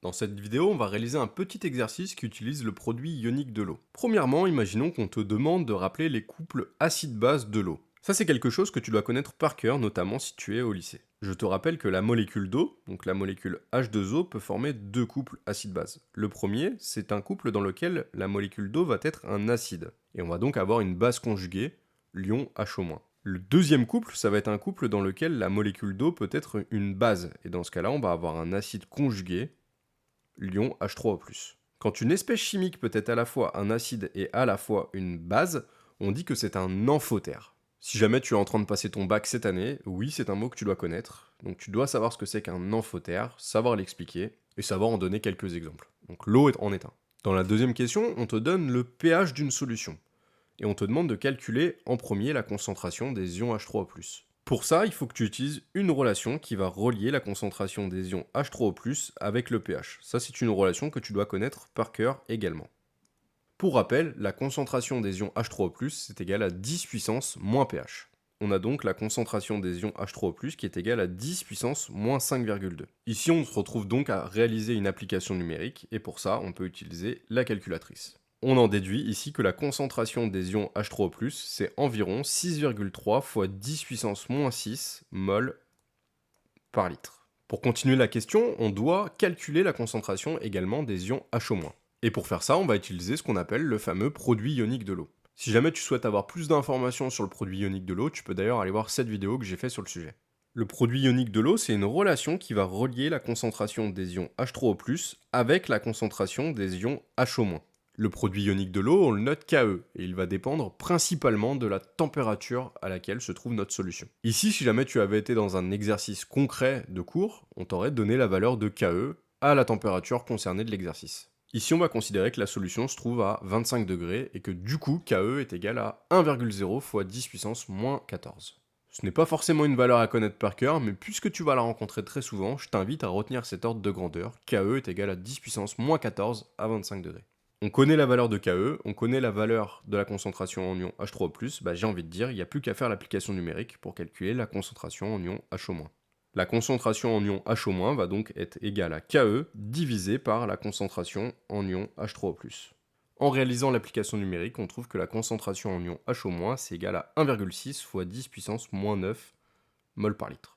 Dans cette vidéo, on va réaliser un petit exercice qui utilise le produit ionique de l'eau. Premièrement, imaginons qu'on te demande de rappeler les couples acide-base de l'eau. Ça, c'est quelque chose que tu dois connaître par cœur, notamment si tu es au lycée. Je te rappelle que la molécule d'eau, donc la molécule H2O, peut former deux couples acide-base. Le premier, c'est un couple dans lequel la molécule d'eau va être un acide. Et on va donc avoir une base conjuguée, l'ion HO-. Le deuxième couple, ça va être un couple dans lequel la molécule d'eau peut être une base. Et dans ce cas-là, on va avoir un acide conjugué, l'ion H3O+. Quand une espèce chimique peut être à la fois un acide et à la fois une base, on dit que c'est un amphotère. Si jamais tu es en train de passer ton bac cette année, oui, c'est un mot que tu dois connaître. Donc tu dois savoir ce que c'est qu'un amphotère, savoir l'expliquer et savoir en donner quelques exemples. Donc l'eau en est un. Dans la deuxième question, on te donne le pH d'une solution. Et on te demande de calculer en premier la concentration des ions H3O+. Pour ça, il faut que tu utilises une relation qui va relier la concentration des ions H3O+, avec le pH. Ça, c'est une relation que tu dois connaître par cœur également. Pour rappel, la concentration des ions H3O+, c'est égal à 10 puissance moins pH. On a donc la concentration des ions H3O+, qui est égale à 10 puissance moins 5,2. Ici, on se retrouve donc à réaliser une application numérique, et pour ça, on peut utiliser la calculatrice. On en déduit ici que la concentration des ions H3O+, c'est environ 6,3 fois 10 puissance moins 6 mol par litre. Pour continuer la question, on doit calculer la concentration également des ions HO-. Et pour faire ça, on va utiliser ce qu'on appelle le fameux produit ionique de l'eau. Si jamais tu souhaites avoir plus d'informations sur le produit ionique de l'eau, tu peux d'ailleurs aller voir cette vidéo que j'ai fait sur le sujet. Le produit ionique de l'eau, c'est une relation qui va relier la concentration des ions H3O+, avec la concentration des ions HO-. Le produit ionique de l'eau, on le note KE, et il va dépendre principalement de la température à laquelle se trouve notre solution. Ici, si jamais tu avais été dans un exercice concret de cours, on t'aurait donné la valeur de KE à la température concernée de l'exercice. Ici, on va considérer que la solution se trouve à 25 degrés et que du coup, KE est égal à 1,0 fois 10 puissance moins 14. Ce n'est pas forcément une valeur à connaître par cœur, mais puisque tu vas la rencontrer très souvent, je t'invite à retenir cet ordre de grandeur. KE est égal à 10 puissance moins 14 à 25 degrés. On connaît la valeur de KE, on connaît la valeur de la concentration en ion H3O+, j'ai envie de dire, il n'y a plus qu'à faire l'application numérique pour calculer la concentration en ion HO-. La concentration en ion HO- va donc être égale à KE divisé par la concentration en ion H3O+. En réalisant l'application numérique, on trouve que la concentration en ion HO- c'est égal à 1,6 fois 10 puissance moins 9 mol par litre.